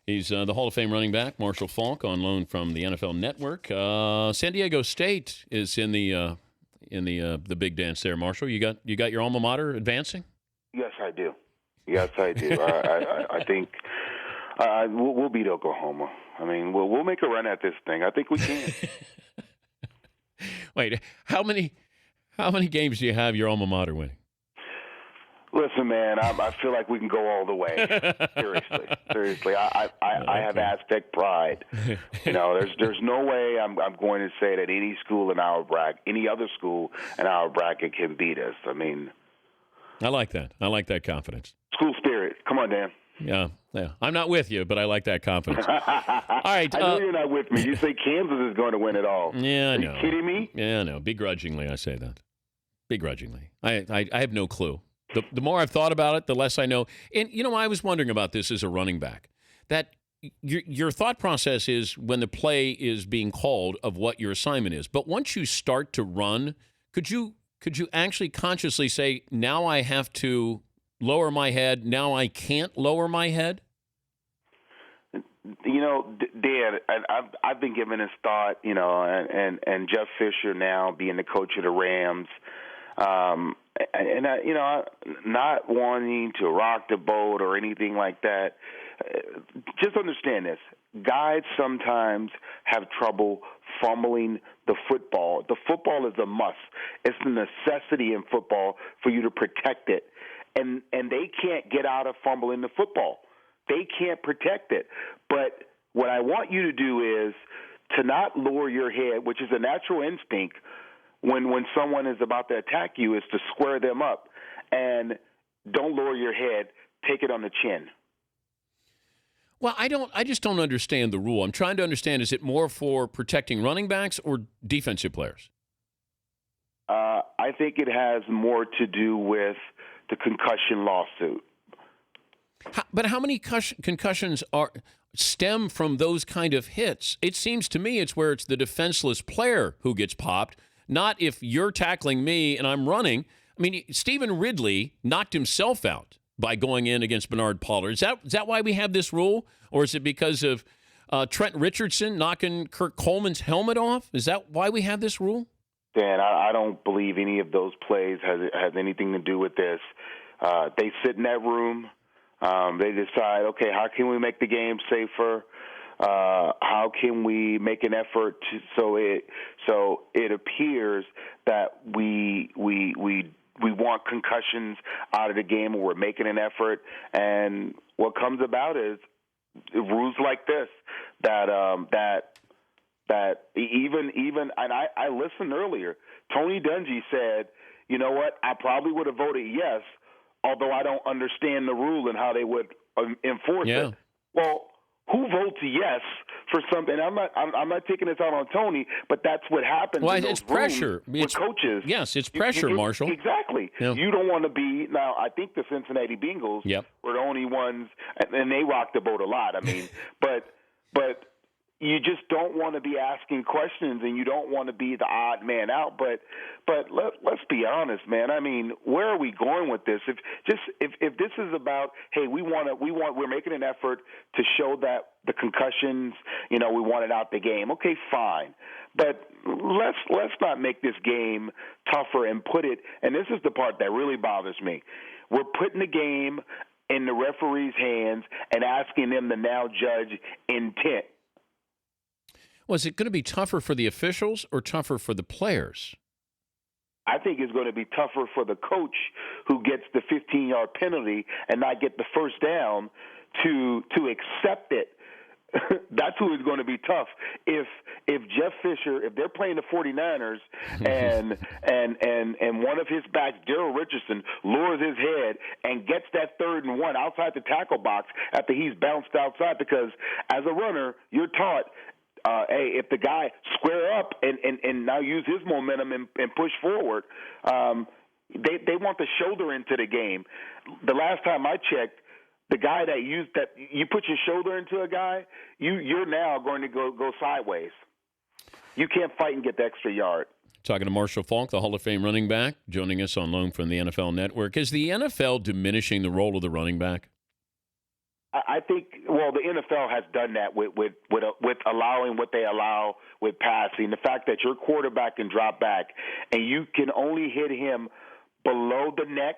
He's the Hall of Fame running back, Marshall Faulk, on loan from the NFL Network. San Diego State is in the big dance there. Marshall, you got your alma mater advancing? Yes, I do. Yes, I do. I think we'll beat Oklahoma. I mean, we'll make a run at this thing. I think we can. Wait, how many games do you have your alma mater winning? Listen, man, I feel like we can go all the way. Seriously, I have Aztec pride. You know, there's no way I'm going to say that any other school in our bracket can beat us. I mean, I like that. I like that confidence. School spirit. Come on, Dan. Yeah. I'm not with you, but I like that confidence. All right. I know you're not with me. You say Kansas is going to win it all. Yeah, I know. Are you kidding me? Yeah, I know. Begrudgingly, I say that. Begrudgingly. I have no clue. The more I've thought about it, the less I know. And, I was wondering about this as a running back, that your thought process is when the play is being called of what your assignment is. But once you start to run, could you actually consciously say, now I have to lower my head, now I can't lower my head? Dan, I've been giving this thought, and Jeff Fisher now being the coach of the Rams, and not wanting to rock the boat or anything like that. Just understand this. Guys sometimes have trouble fumbling the football. The football is a must. It's a necessity in football for you to protect it. And they can't get out of fumbling the football. They can't protect it. But what I want you to do is to not lower your head, which is a natural instinct when someone is about to attack you, is to square them up. And don't lower your head. Take it on the chin. Well, I just don't understand the rule. I'm trying to understand, is it more for protecting running backs or defensive players? I think it has more to do with the concussion lawsuit. But how many concussions stem from those kind of hits? It seems to me it's where it's the defenseless player who gets popped, not if you're tackling me and I'm running. I mean, Stephen Ridley knocked himself out by going in against Bernard Pollard. Is that why we have this rule? Or is it because of Trent Richardson knocking Kirk Coleman's helmet off? Is that why we have this rule? Dan, I don't believe any of those plays has anything to do with this. They sit in that room. They decide, okay, how can we make the game safer? How can we make an effort so it appears that we want concussions out of the game, or we're making an effort? And what comes about is rules like this that even and I listened earlier. Tony Dungy said, you know what, I probably would have voted yes, although I don't understand the rule and how they would enforce it. Well, who votes yes for something? I'm not taking this out on Tony, but that's what happens. Well, it's pressure with coaches. Yes, it's pressure, Marshall. Exactly. Yeah. You don't want to be. Now, I think the Cincinnati Bengals were the only ones, and they rocked the boat a lot. I mean, but you just don't want to be asking questions, and you don't want to be the odd man out. But let's be honest, man. I mean, where are we going with this? If this is about, hey, we're making an effort to show that the concussions, we want it out the game. Okay, fine. But let's not make this game tougher and put it. And this is the part that really bothers me. We're putting the game in the referee's hands and asking them to now judge intent. Was it going to be tougher for the officials or tougher for the players? I think it's going to be tougher for the coach who gets the 15-yard penalty and not get the first down to accept it. That's who is going to be tough. If Jeff Fisher, if they're playing the 49ers and one of his backs, Daryl Richardson, lowers his head and gets that 3rd and 1 outside the tackle box after he's bounced outside, because as a runner, you're taught, hey, if the guy square up and now use his momentum and push forward, they want the shoulder into the game. The last time I checked, the guy that you put your shoulder into a guy, you're now going to go sideways. You can't fight and get the extra yard. Talking to Marshall Faulk, the Hall of Fame running back, joining us on loan from the NFL Network. Is the NFL diminishing the role of the running back? I think Well, the NFL has done that with allowing what they allow with passing. The fact that your quarterback can drop back and you can only hit him below the neck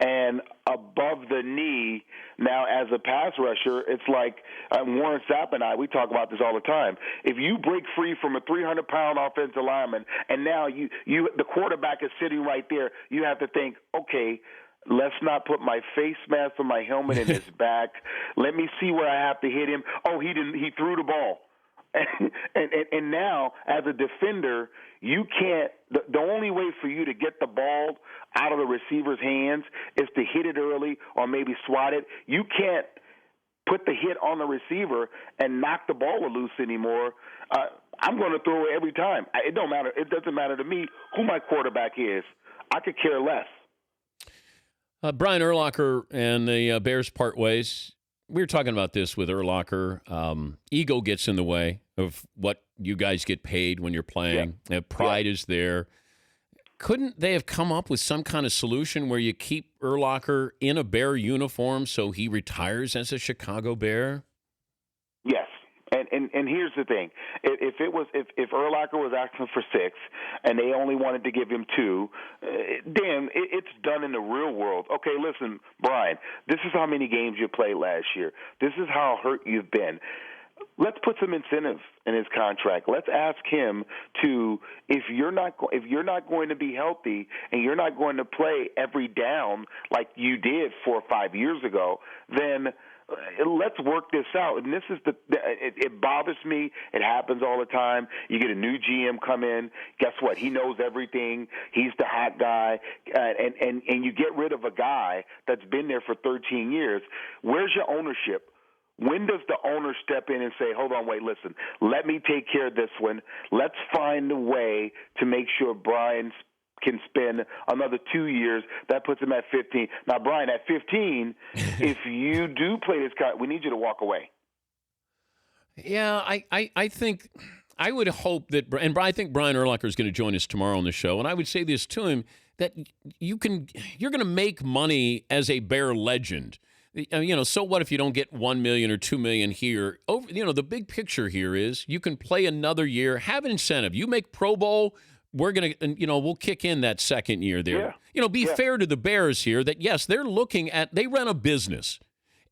and above the knee. Now, as a pass rusher, it's like Warren Sapp and we talk about this all the time. If you break free from a 300-pound offensive lineman, and now the quarterback is sitting right there, you have to think, okay, let's not put my face mask or my helmet in his back. Let me see where I have to hit him. Oh, he didn't. He threw the ball. And now, as a defender, you can't. The only way for you to get the ball out of the receiver's hands is to hit it early or maybe swat it. You can't put the hit on the receiver and knock the ball loose anymore. I'm going to throw it every time. It don't matter. It doesn't matter to me who my quarterback is. I could care less. Brian Urlacher and the Bears part ways. We were talking about this with Urlacher. Ego gets in the way of what you guys get paid when you're playing. Yeah. Pride is there. Couldn't they have come up with some kind of solution where you keep Urlacher in a Bear uniform so he retires as a Chicago Bear? Yes. And here's the thing: if Urlacher was asking for 6 and they only wanted to give him 2, it's done in the real world. Okay, listen, Brian, this is how many games you played last year. This is how hurt you've been. Let's put some incentive in his contract. Let's ask him to, if you're not going to be healthy and you're not going to play every down like you did 4 or 5 years ago, then let's work this out. And this is it bothers me. It happens all the time. You get a new GM come in. Guess what? He knows everything. He's the hot guy. And you get rid of a guy that's been there for 13 years. Where's your ownership? When does the owner step in and say, hold on, wait, listen, let me take care of this one. Let's find a way to make sure Brian can spend another 2 years. That puts him at 15. Now, Brian, at 15, if you do play this guy, we need you to walk away. Yeah, I think I would hope that, and I think Brian Urlacher is going to join us tomorrow on the show, and I would say this to him, that you're going to make money as a Bear legend. So what if you don't get $1 million or $2 million here? The big picture here is you can play another year, have an incentive. You make Pro Bowl, we're going to, we'll kick in that second year there. Yeah. Be fair to the Bears here that, yes, they run a business.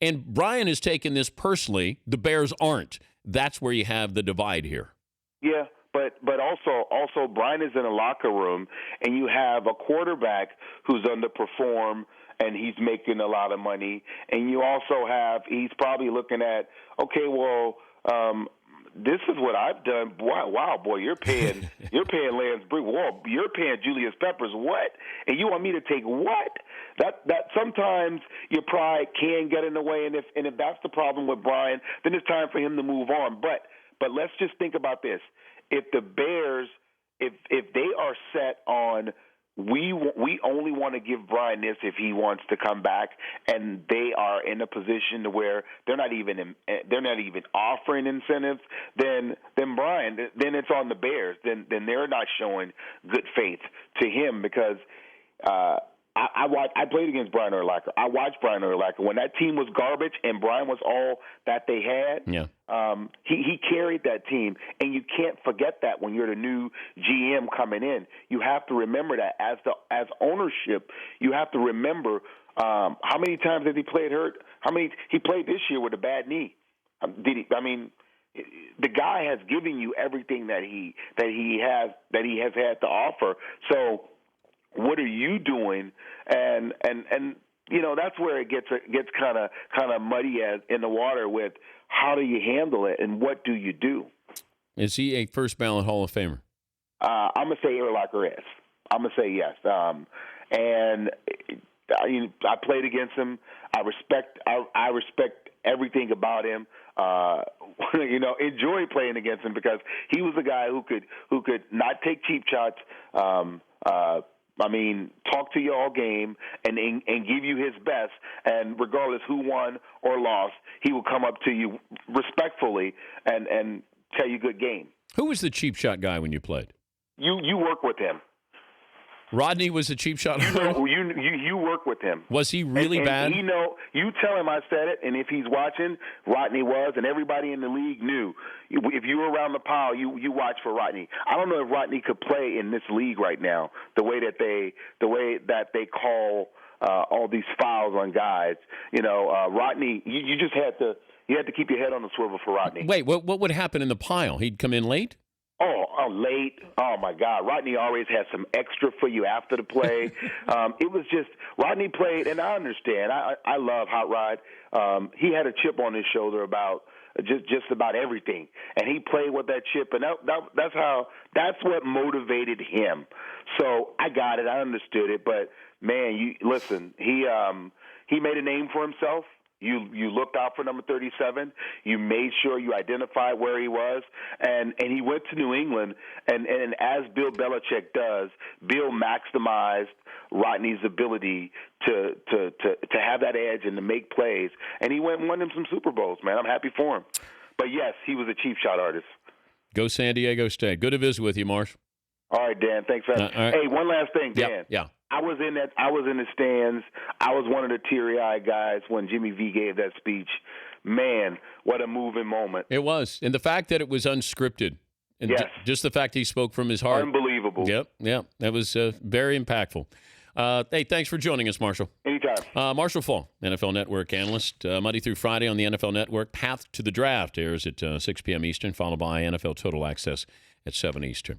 And Brian is taking this personally. The Bears aren't. That's where you have the divide here. Yeah, but also Brian is in a locker room, and you have a quarterback who's underperformed, and he's making a lot of money. And you also he's probably looking at, okay, well, this is what I've done. Wow, boy, you're paying Lance Brick. Whoa, you're paying Julius Peppers. What? And you want me to take what? That sometimes your pride can get in the way, and if that's the problem with Brian, then it's time for him to move on. But let's just think about this: if the Bears, if they are set on, we only want to give Brian this if he wants to come back, and they are in a position to where they're not even offering incentives. Then Brian, then it's on the Bears. Then they're not showing good faith to him, because I played against Brian Urlacher. I watched Brian Urlacher when that team was garbage and Brian was all that they had. Yeah. He carried that team, and you can't forget that when you're the new GM coming in. You have to remember that as ownership. You have to remember how many times did he play hurt? How many he played this year with a bad knee? Did he? I mean, the guy has given you everything that he has had to offer. So, what are you doing? And that's where it gets kind of muddy in the water with how do you handle it and what do you do? Is he a first ballot Hall of Famer? I'm gonna say Urlacher is. I'm gonna say yes. And I played against him. I respect everything about him. Enjoy playing against him because he was a guy who could not take cheap shots. Talk to you all game and give you his best, and regardless who won or lost, he will come up to you respectfully and tell you good game. Who was the cheap shot guy when you played? You work with him. Rodney was a cheap shot. You work with him. Was he really bad? You tell him I said it, and if he's watching, Rodney was, and everybody in the league knew. If you were around the pile, you watch for Rodney. I don't know if Rodney could play in this league right now. The way that they call all these fouls on guys. Rodney, you just had to keep your head on the swivel for Rodney. Wait, what would happen in the pile? He'd come in late? Late. Oh, my God. Rodney always has some extra for you after the play. It was just Rodney played, and I understand. I love Hot Rod. He had a chip on his shoulder about just about everything, and he played with that chip, and that's what motivated him. So I got it. I understood it. But, man, listen, he made a name for himself. You looked out for number 37. You made sure you identified where he was, and he went to New England. And as Bill Belichick does, Bill maximized Rodney's ability to have that edge and to make plays. And he went and won him some Super Bowls. Man, I'm happy for him. But yes, he was a cheap shot artist. Go San Diego State. Good to visit with you, Marsh. All right, Dan. Thanks for having me. Right. Hey, one last thing, Dan. Yeah. I was in the stands. I was one of the teary-eyed guys when Jimmy V gave that speech. Man, what a moving moment. It was. And the fact that it was unscripted. And yes. Just the fact he spoke from his heart. Unbelievable. Yep. That was very impactful. Hey, thanks for joining us, Marshall. Anytime. Marshall Faulk, NFL Network analyst, Monday through Friday on the NFL Network. Path to the Draft airs at 6 p.m. Eastern, followed by NFL Total Access at 7 Eastern.